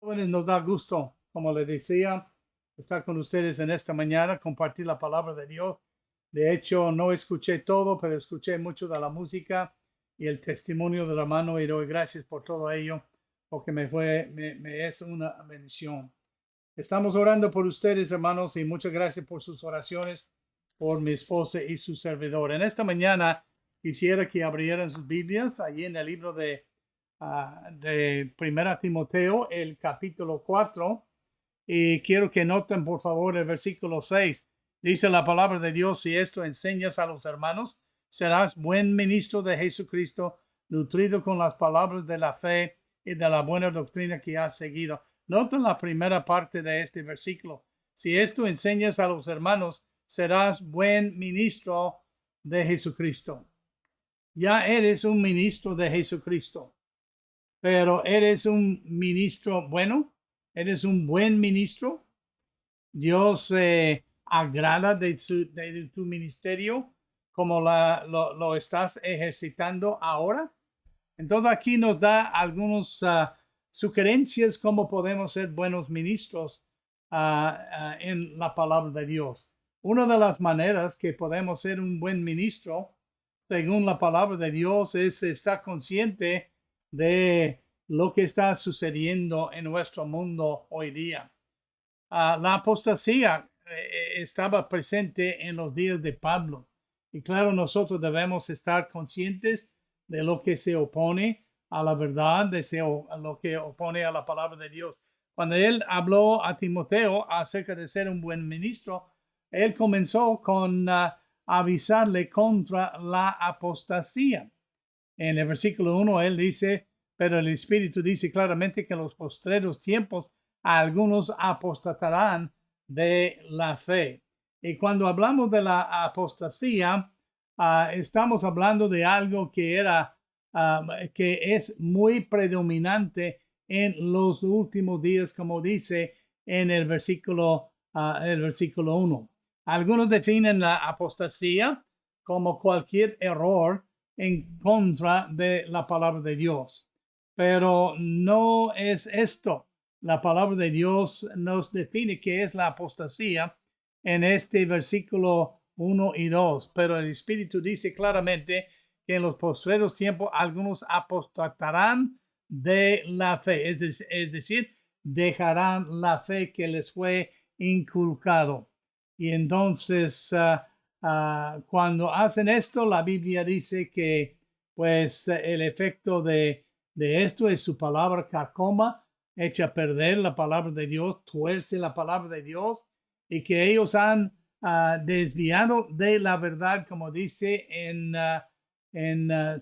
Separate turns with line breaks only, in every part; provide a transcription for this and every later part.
Jóvenes, nos da gusto, como les decía, estar con ustedes en esta mañana, compartir la palabra de Dios. De hecho, no escuché todo, pero escuché mucho de la música y el testimonio del hermano y doy gracias por todo ello, porque me es una bendición. Estamos orando por ustedes, hermanos, y muchas gracias por sus oraciones, por mi esposa y su servidor. En esta mañana quisiera que abrieran sus Biblias allí en el libro de Primera Timoteo, el capítulo 4, y quiero que noten por favor el versículo 6. Dice la palabra de Dios: si esto enseñas a los hermanos, serás buen ministro de Jesucristo, nutrido con las palabras de la fe y de la buena doctrina que has seguido. Noten la primera parte de este versículo: si esto enseñas a los hermanos, serás buen ministro de Jesucristo. Ya eres un ministro de Jesucristo, pero eres un ministro bueno, eres un buen ministro. Dios se agrada de tu ministerio como lo estás ejercitando ahora. Entonces aquí nos da algunas sugerencias cómo podemos ser buenos ministros en la palabra de Dios. Una de las maneras que podemos ser un buen ministro, según la palabra de Dios, es estar consciente de lo que está sucediendo en nuestro mundo hoy día. La apostasía estaba presente en los días de Pablo. Y claro, nosotros debemos estar conscientes de lo que se opone a la verdad, lo que opone a la palabra de Dios. Cuando él habló a Timoteo acerca de ser un buen ministro, él comenzó con avisarle contra la apostasía. En el versículo 1 él dice: pero el Espíritu dice claramente que en los postreros tiempos algunos apostatarán de la fe. Y cuando hablamos de la apostasía, estamos hablando de algo que es muy predominante en los últimos días, como dice en el versículo 1. Algunos definen la apostasía como cualquier error en contra de la palabra de Dios, pero no es esto. La palabra de Dios nos define qué es la apostasía en este versículo 1 y 2, pero el Espíritu dice claramente que en los postreros tiempos algunos apostatarán de la fe, es decir, dejarán la fe que les fue inculcado. Y entonces, cuando hacen esto, la Biblia dice que pues el efecto de esto es su palabra carcoma, echa a perder la palabra de Dios, tuerce la palabra de Dios, y que ellos han desviado de la verdad, como dice en 2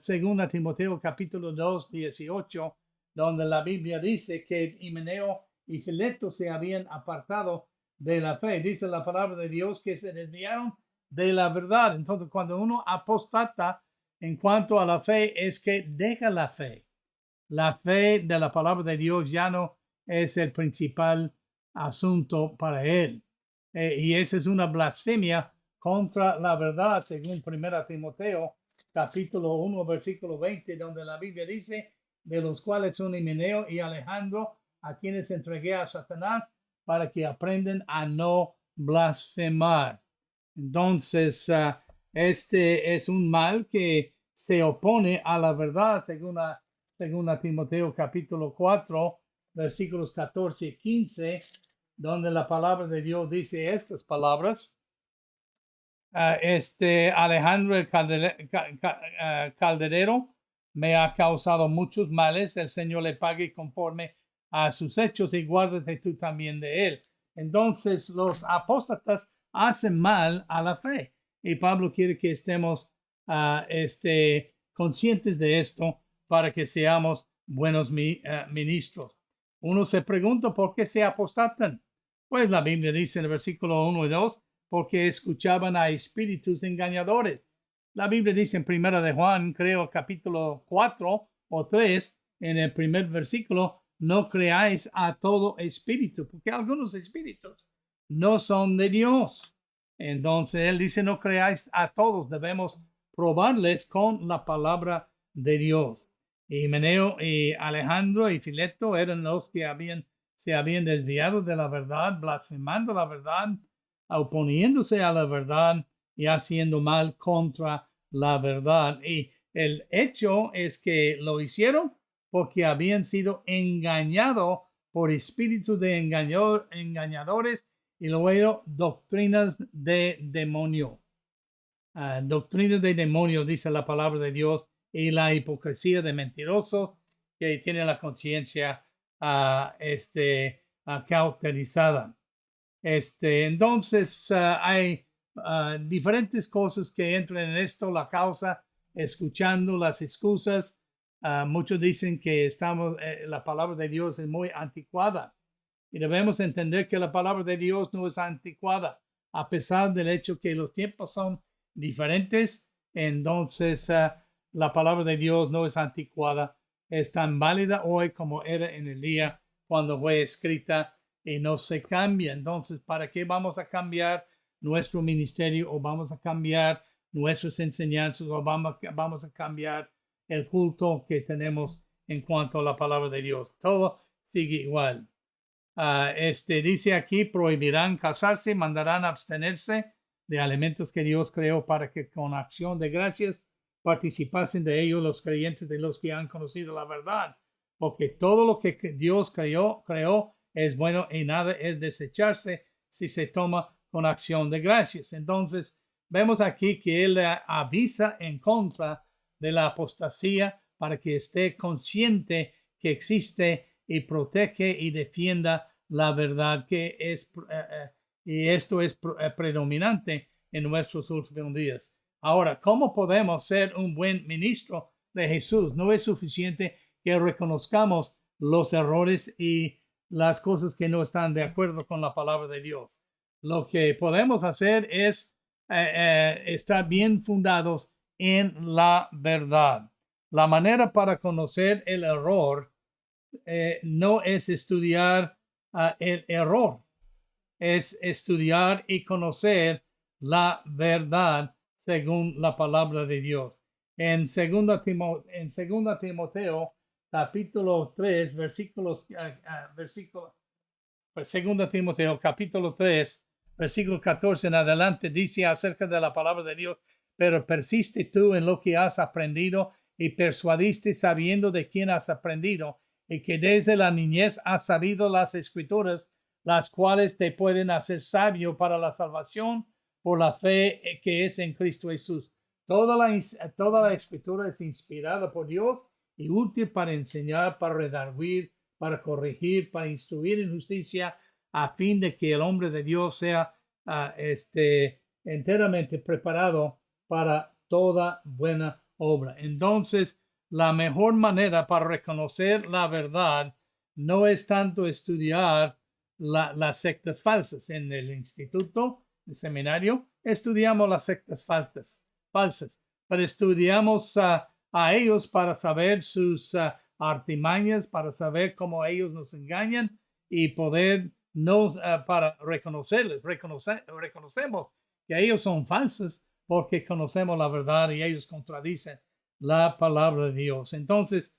Timoteo capítulo 2, 18, donde la Biblia dice que Himeneo y Fileto se habían apartado de la fe. Dice la palabra de Dios que se desviaron de la verdad. Entonces, cuando uno apostata en cuanto a la fe, es que deja la fe. La fe de la palabra de Dios ya no es el principal asunto para él. Y esa es una blasfemia contra la verdad, según 1 Timoteo capítulo 1, versículo 20, donde la Biblia dice: de los cuales son Himeneo y Alejandro, a quienes entregué a Satanás para que aprendan a no blasfemar. Entonces, este es un mal que se opone a la verdad, según Timoteo capítulo 4, versículos 14 y 15, donde la palabra de Dios dice estas palabras: Alejandro el calderero me ha causado muchos males, el Señor le pague conforme a sus hechos y guárdate tú también de él. Entonces los apóstatas hacen mal a la fe, y Pablo quiere que estemos conscientes de esto para que seamos buenos ministros. Uno se pregunta por qué se apostatan. Pues la Biblia dice en el versículo 1 y 2: porque escuchaban a espíritus engañadores. La Biblia dice en Primera de Juan, creo capítulo 4 o 3, en el primer versículo: no creáis a todo espíritu, porque algunos espíritus no son de Dios. Entonces él dice: no creáis a todos, debemos probarles con la palabra de Dios. Y Himeneo y Alejandro y Fileto eran los que habían se habían desviado de la verdad, blasfemando la verdad, oponiéndose a la verdad y haciendo mal contra la verdad. Y el hecho es que lo hicieron porque habían sido engañados por espíritus de engañadores y luego doctrinas de demonio. Doctrinas de demonio, dice la palabra de Dios, y la hipocresía de mentirosos que tienen la conciencia cauterizada. Entonces, hay diferentes cosas que entran en esto, la causa, escuchando las excusas. Muchos dicen que la palabra de Dios es muy anticuada y debemos entender que la palabra de Dios no es anticuada, a pesar del hecho que los tiempos son diferentes. Entonces, la palabra de Dios no es anticuada, es tan válida hoy como era en el día cuando fue escrita y no se cambia. Entonces, ¿para qué vamos a cambiar nuestro ministerio o vamos a cambiar nuestras enseñanzas o vamos a cambiar el culto que tenemos en cuanto a la palabra de Dios? Todo sigue igual. Dice aquí, prohibirán casarse, mandarán abstenerse de alimentos que Dios creó para que con acción de gracias participasen de ellos los creyentes de los que han conocido la verdad. Porque todo lo que Dios creó es bueno y nada es desecharse si se toma con acción de gracias. Entonces, vemos aquí que Él avisa en contra de la apostasía para que esté consciente que existe y protege y defienda la verdad que es, y esto es predominante en nuestros últimos días. Ahora, ¿cómo podemos ser un buen ministro de Jesús? No es suficiente que reconozcamos los errores y las cosas que no están de acuerdo con la palabra de Dios. Lo que podemos hacer es estar bien fundados en la verdad. La manera para conocer el error no es estudiar el error, es estudiar y conocer la verdad según la palabra de Dios. En 2 Timoteo capítulo 3, versículo 2 Timoteo capítulo 3, versículo 14 en adelante, dice acerca de la palabra de Dios: pero persiste tú en lo que has aprendido y persuadiste sabiendo de quién has aprendido y que desde la niñez has sabido las escrituras, las cuales te pueden hacer sabio para la salvación por la fe que es en Cristo Jesús. Toda la escritura es inspirada por Dios y útil para enseñar, para redarguir, para corregir, para instruir en justicia, a fin de que el hombre de Dios sea enteramente preparado para toda buena obra. Entonces, la mejor manera para reconocer la verdad no es tanto estudiar las sectas falsas. En el instituto, el seminario, estudiamos las sectas falsas, pero estudiamos a ellos para saber sus artimañas, para saber cómo ellos nos engañan y poder para reconocerles. Reconocemos que ellos son falsos porque conocemos la verdad y ellos contradicen la palabra de Dios. Entonces,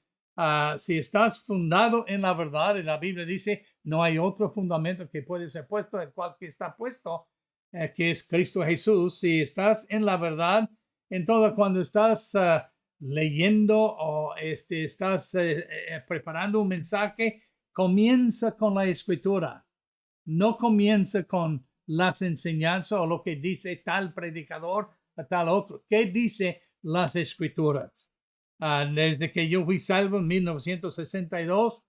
si estás fundado en la verdad, y la Biblia dice, no hay otro fundamento que puede ser puesto, el cual que está puesto, que es Cristo Jesús. Si estás en la verdad, entonces cuando estás leyendo o estás preparando un mensaje, comienza con la escritura. No comienza con las enseñanzas o lo que dice tal predicador o tal otro. ¿Qué dice las escrituras? Desde que yo fui salvo en 1962,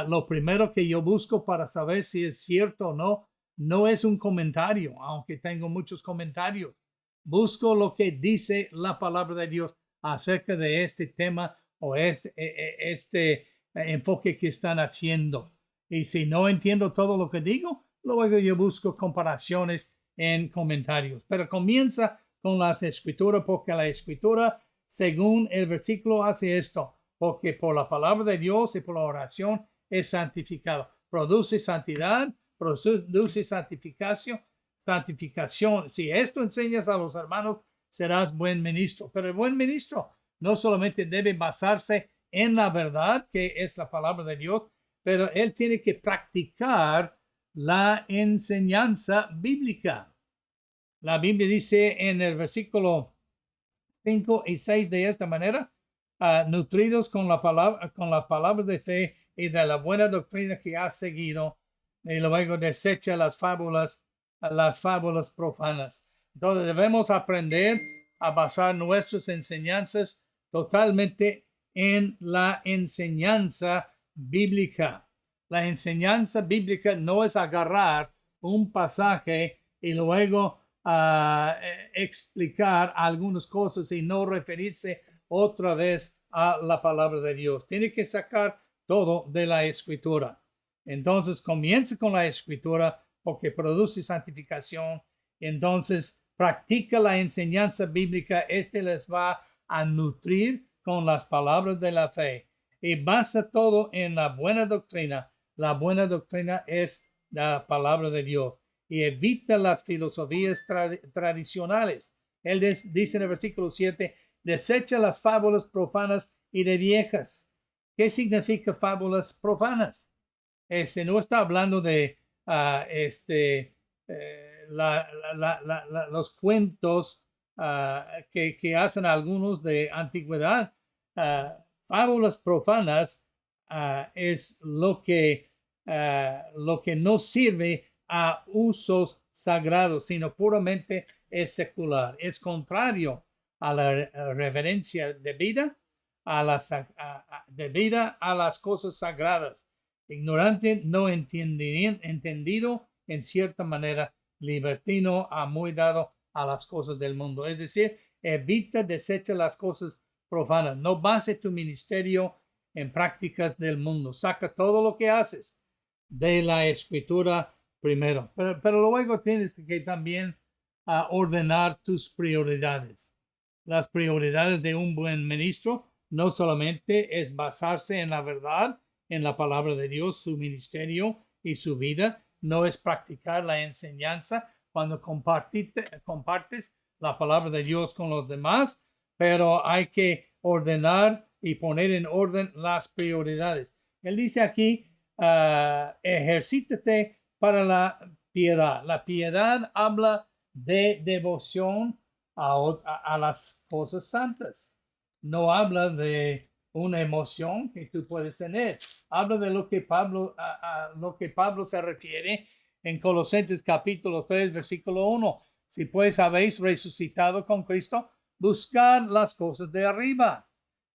lo primero que yo busco para saber si es cierto o no, no es un comentario, aunque tengo muchos comentarios. Busco lo que dice la palabra de Dios acerca de este tema o este enfoque que están haciendo. Y si no entiendo todo lo que digo, luego yo busco comparaciones en comentarios. Pero comienza con las escrituras, porque la escritura, según el versículo, hace esto: porque por la palabra de Dios y por la oración es santificado. Produce santidad, produce santificación. Si esto enseñas a los hermanos, serás buen ministro. Pero el buen ministro no solamente debe basarse en la verdad, que es la palabra de Dios, pero él tiene que practicar la enseñanza bíblica. La Biblia dice en el versículo 5 y 6 de esta manera, nutridos con la palabra de fe y de la buena doctrina que has seguido, y luego desecha las fábulas profanas. Entonces debemos aprender a basar nuestras enseñanzas totalmente en la enseñanza bíblica. La enseñanza bíblica no es agarrar un pasaje y luego explicar algunas cosas y no referirse otra vez a la palabra de Dios. Tiene que sacar todo de la escritura. Entonces comienza con la escritura porque produce santificación. Entonces practica la enseñanza bíblica. Les va a nutrir con las palabras de la fe y basa todo en la buena doctrina. La buena doctrina es la palabra de Dios y evita las filosofías tradicionales. Él dice en el versículo 7, desecha las fábulas profanas y de viejas. ¿Qué significa fábulas profanas? No está hablando de los cuentos que hacen algunos de antigüedad. Fábulas profanas es lo que no sirve a usos sagrados, sino puramente es secular. Es contrario a la reverencia debida a las cosas sagradas. Ignorante, no entendido, en cierta manera, libertino, muy dado a las cosas del mundo. Es decir, evita, desecha las cosas profanas. No base tu ministerio en prácticas del mundo. Saca todo lo que haces de la escritura primero. Pero luego tienes que también ordenar tus prioridades. Las prioridades de un buen ministro no solamente es basarse en la verdad, en la palabra de Dios, su ministerio y su vida, no es practicar la enseñanza cuando compartes la palabra de Dios con los demás, pero hay que ordenar y poner en orden las prioridades. Él dice aquí, ejercítate para la piedad. La piedad habla de devoción a las cosas santas. No habla de una emoción que tú puedes tener. Habla de lo que Pablo se refiere en Colosenses capítulo 3, versículo 1. Si pues habéis resucitado con Cristo, buscad las cosas de arriba.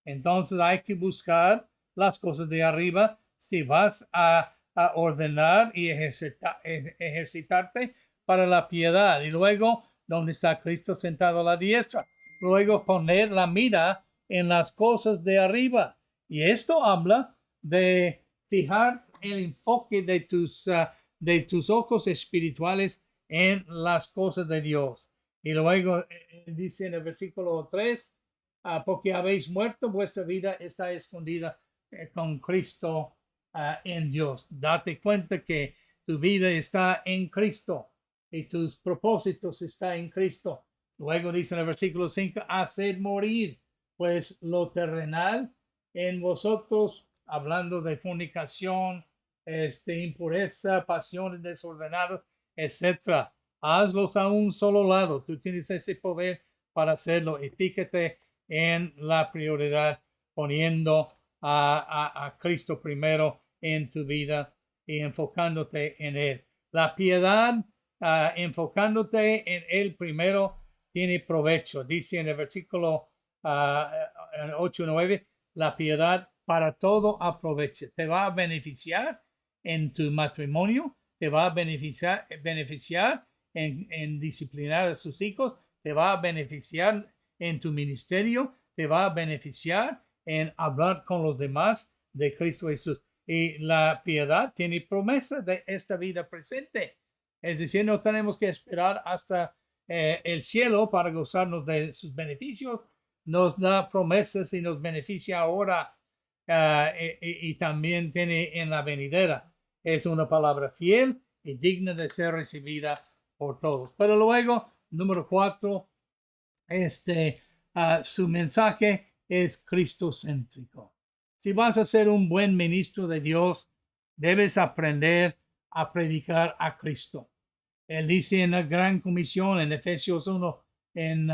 Entonces hay que buscar las cosas de arriba si vas a ordenar y ejercitarte para la piedad. Y luego, donde está Cristo sentado a la diestra. Luego poner la mira en las cosas de arriba. Y esto habla de fijar el enfoque de tus ojos espirituales en las cosas de Dios. Y luego dice en el versículo 3, porque habéis muerto, vuestra vida está escondida con Cristo en Dios. Date cuenta que tu vida está en Cristo y tus propósitos están en Cristo. Luego dice en el versículo 5, haced morir pues lo terrenal en vosotros, hablando de fornicación, impureza, pasiones desordenadas, etc. Hazlos a un solo lado. Tú tienes ese poder para hacerlo y fíjate en la prioridad, poniendo a Cristo primero en tu vida y enfocándote en Él. La piedad, enfocándote en Él primero, tiene provecho. Dice en el versículo 8-9, la piedad para todo aproveche. Te va a beneficiar en tu matrimonio, te va a beneficiar en disciplinar a sus hijos, te va a beneficiar en tu ministerio, te va a beneficiar en hablar con los demás de Cristo Jesús. Y la piedad tiene promesa de esta vida presente. Es decir, no tenemos que esperar hasta el cielo para gozarnos de sus beneficios. Nos da promesas y nos beneficia ahora y también tiene en la venidera. Es una palabra fiel y digna de ser recibida por todos. Pero luego, número 4, su mensaje es cristocéntrico. Si vas a ser un buen ministro de Dios, Debes aprender a predicar a Cristo. Él dice en la gran comisión, en Efesios 1, en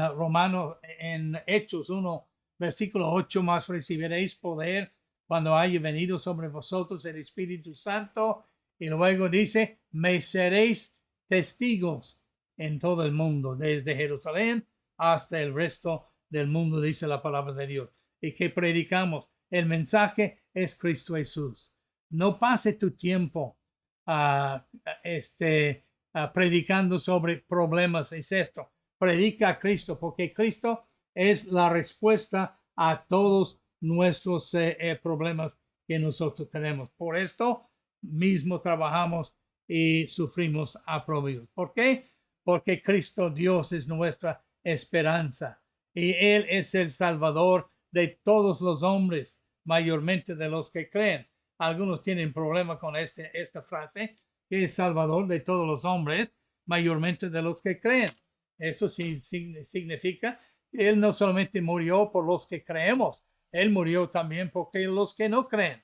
en Hechos 1, versículo 8, más recibiréis poder cuando haya venido sobre vosotros el Espíritu Santo. Y luego dice, me seréis testigos en todo el mundo, desde Jerusalén hasta el resto del mundo, dice la palabra de Dios. Y que predicamos, el mensaje es Cristo Jesús. No pase tu tiempo predicando sobre problemas, etc. Predica a Cristo, porque Cristo es la respuesta a todos nuestros problemas que nosotros tenemos. Por esto mismo trabajamos y sufrimos aprobios. ¿Por qué? Porque Cristo Dios es nuestra esperanza y Él es el Salvador de todos los hombres, mayormente de los que creen. Algunos tienen problema con esta frase, que es Salvador de todos los hombres, mayormente de los que creen. Eso sí significa que Él no solamente murió por los que creemos, Él murió también por los que no creen.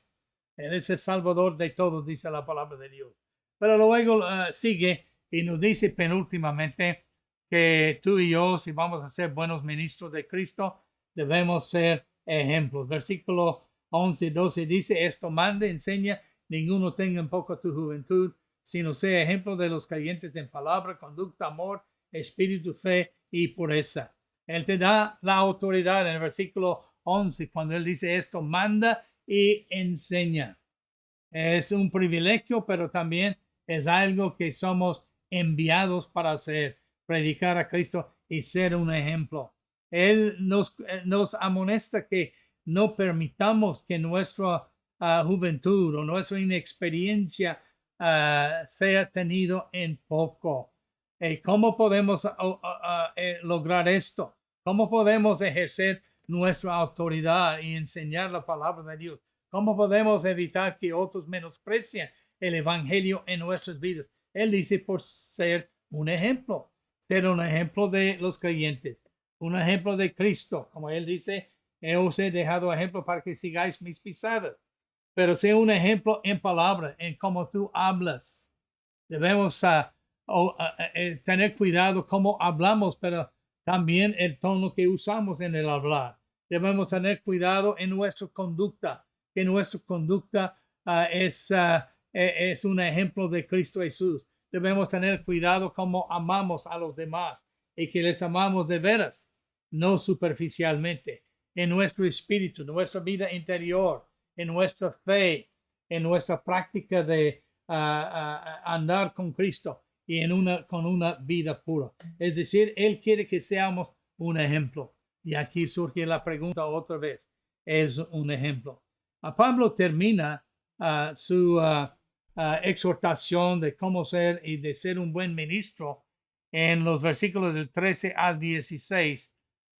Él es el Salvador de todos, dice la palabra de Dios. Pero luego sigue y nos dice penúltimamente que tú y yo, si vamos a ser buenos ministros de Cristo, debemos ser ejemplos. Versículo 11 y 12 dice, esto manda, enseña, ninguno tenga en poco tu juventud, sino sea ejemplo de los creyentes en palabra, conducta, amor, espíritu, fe y pureza. Él te da la autoridad en el versículo 11, cuando él dice esto, manda y enseña. Es un privilegio, pero también es algo que somos enviados para hacer, predicar a Cristo y ser un ejemplo. Él nos amonesta que no permitamos que nuestra juventud o nuestra inexperiencia sea tenido en poco. ¿Cómo podemos lograr esto? ¿Cómo podemos ejercer nuestra autoridad y enseñar la palabra de Dios? ¿Cómo podemos evitar que otros menosprecien el evangelio en nuestras vidas? Él dice por ser un ejemplo de los creyentes, un ejemplo de Cristo. Como él dice, os he dejado ejemplo para que sigáis mis pisadas. Pero sea un ejemplo en palabra, en cómo tú hablas. Debemos tener cuidado cómo hablamos, pero también el tono que usamos en el hablar. Debemos tener cuidado en nuestra conducta, que nuestra conducta es un ejemplo de Cristo Jesús. Debemos tener cuidado cómo amamos a los demás y que les amamos de veras, no superficialmente, en nuestro espíritu, en nuestra vida interior, en nuestra fe, en nuestra práctica de andar con Cristo y con una vida pura. Es decir, Él quiere que seamos un ejemplo. Y aquí surge la pregunta otra vez. ¿Es un ejemplo? Pablo termina su exhortación de cómo ser y de ser un buen ministro en los versículos del 13 al 16,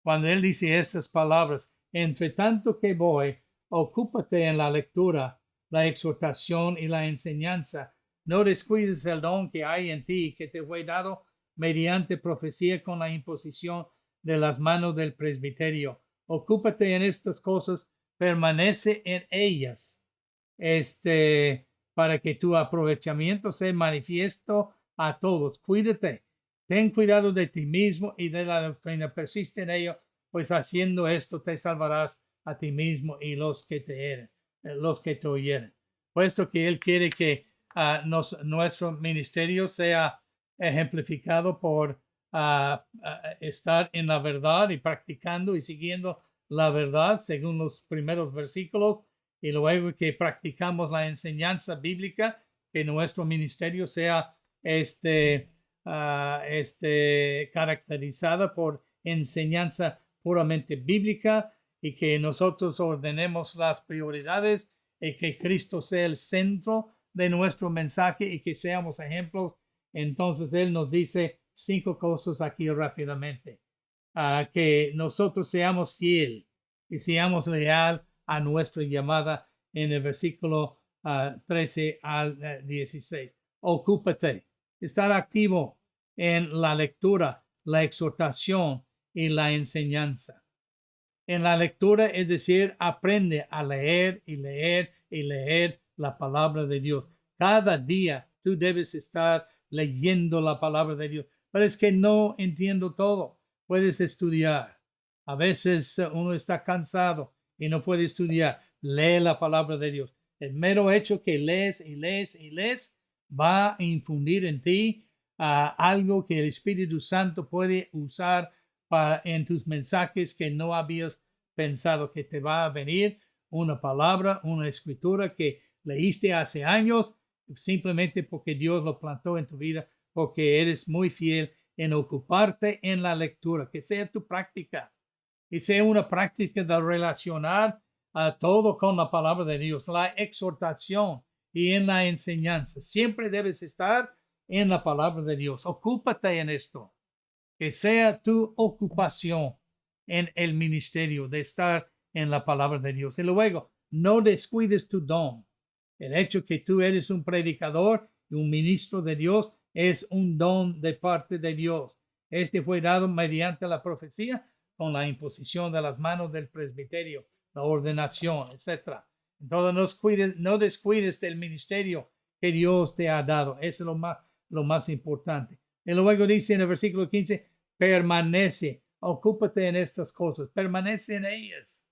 cuando él dice estas palabras: entre tanto que voy, ocúpate en la lectura, la exhortación y la enseñanza. No descuides el don que hay en ti, que te fue dado mediante profecía con la imposición de las manos del presbiterio. Ocúpate en estas cosas, permanece en ellas, para que tu aprovechamiento sea manifiesto a todos. Cuídate, ten cuidado de ti mismo y de la doctrina, persiste en ello, pues haciendo esto te salvarás a ti mismo y los que te oyeren. Puesto que Él quiere que nuestro ministerio sea ejemplificado por estar en la verdad y practicando y siguiendo la verdad según los primeros versículos, y luego que practicamos la enseñanza bíblica, que nuestro ministerio sea caracterizada por enseñanza puramente bíblica, y que nosotros ordenemos las prioridades y que Cristo sea el centro de nuestro mensaje y que seamos ejemplos. Entonces Él nos dice 5 cosas aquí rápidamente. Que nosotros seamos fiel y seamos leal a nuestra llamada en el versículo 13 al 16. Ocúpate, estar activo en la lectura, la exhortación y la enseñanza. En la lectura, es decir, aprende a leer y leer y leer la palabra de Dios. Cada día tú debes estar leyendo la palabra de Dios. Pero es que no entiendo todo. Puedes estudiar. A veces uno está cansado y no puede estudiar. Lee la palabra de Dios. El mero hecho que lees y lees y lees va a infundir en ti algo que el Espíritu Santo puede usar en tus mensajes que no habías pensado, que te va a venir una palabra, una escritura que leíste hace años, simplemente porque Dios lo plantó en tu vida, porque eres muy fiel en ocuparte en la lectura, que sea tu práctica, y sea una práctica de relacionar a todo con la palabra de Dios, la exhortación y en la enseñanza. Siempre debes estar en la palabra de Dios. Ocúpate en esto, que sea tu ocupación en el ministerio de estar en la palabra de Dios. Y luego, no descuides tu don. El hecho que tú eres un predicador y un ministro de Dios es un don de parte de Dios. Este fue dado mediante la profecía con la imposición de las manos del presbiterio, la ordenación, etc. Entonces, no descuides del ministerio que Dios te ha dado. Eso es lo más importante. Y luego dice en el versículo 15, permanece, ocúpate en estas cosas, permanece en ellas,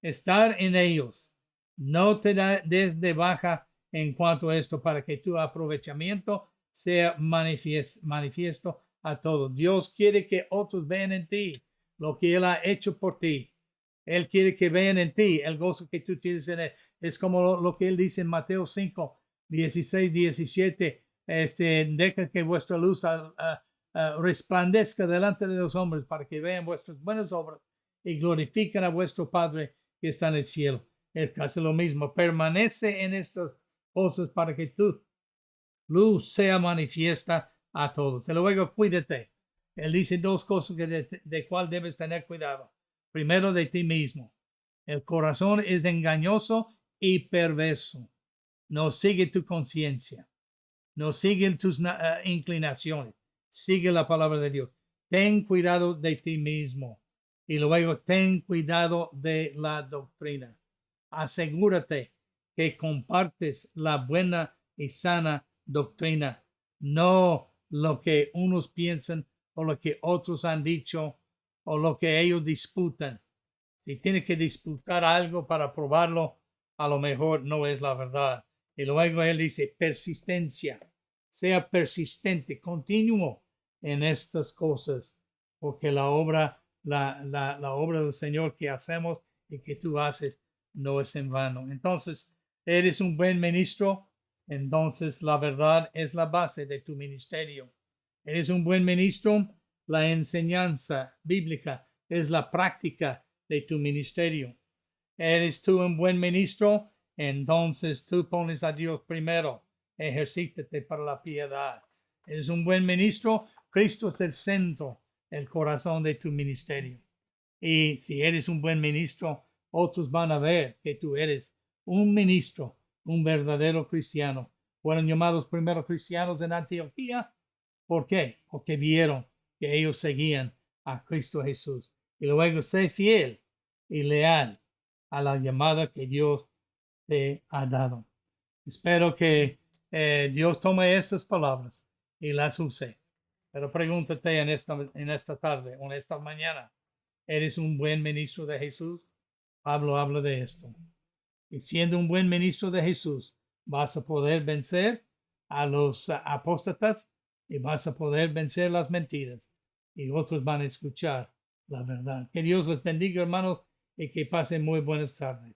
estar en ellos. No te des de baja en cuanto a esto para que tu aprovechamiento sea manifiesto a todos. Dios quiere que otros vean en ti lo que Él ha hecho por ti. Él quiere que vean en ti el gozo que tú tienes en Él. Es como lo que Él dice en Mateo 5, 16, 17. Deja que vuestra luz resplandezca delante de los hombres para que vean vuestras buenas obras y glorifiquen a vuestro Padre que está en el cielo. Es casi lo mismo. Permanece en estas cosas para que tu luz sea manifiesta a todos. Y luego cuídate. Él dice dos cosas de cuál debes tener cuidado. Primero, de ti mismo. El corazón es engañoso y perverso. No sigue tu conciencia. No sigue tus inclinaciones. Sigue la palabra de Dios. Ten cuidado de ti mismo. Y luego ten cuidado de la doctrina. Asegúrate que compartes la buena y sana doctrina, no lo que unos piensan o lo que otros han dicho o lo que ellos disputan. Si tienes que disputar algo para probarlo, a lo mejor no es la verdad. Y luego él dice persistencia. Sea persistente, continuo en estas cosas, porque la obra del Señor que hacemos y que tú haces no es en vano. Entonces, eres un buen ministro, entonces la verdad es la base de tu ministerio. Eres un buen ministro, la enseñanza bíblica es la práctica de tu ministerio. Eres tú un buen ministro, entonces tú pones a Dios primero. Ejercítate para la piedad. Eres un buen ministro, Cristo es el centro, el corazón de tu ministerio. Y si eres un buen ministro, otros van a ver que tú eres un ministro, un verdadero cristiano. Fueron llamados primeros cristianos en Antioquía. ¿Por qué? Porque vieron que ellos seguían a Cristo Jesús. Y luego sé fiel y leal a la llamada que Dios te ha dado. Espero que Dios tome estas palabras y las use. Pero pregúntate en esta tarde o en esta mañana, ¿eres un buen ministro de Jesús? Pablo habla de esto. Y siendo un buen ministro de Jesús, vas a poder vencer a los apóstatas y vas a poder vencer las mentiras. Y otros van a escuchar la verdad. Que Dios les bendiga, hermanos, y que pasen muy buenas tardes.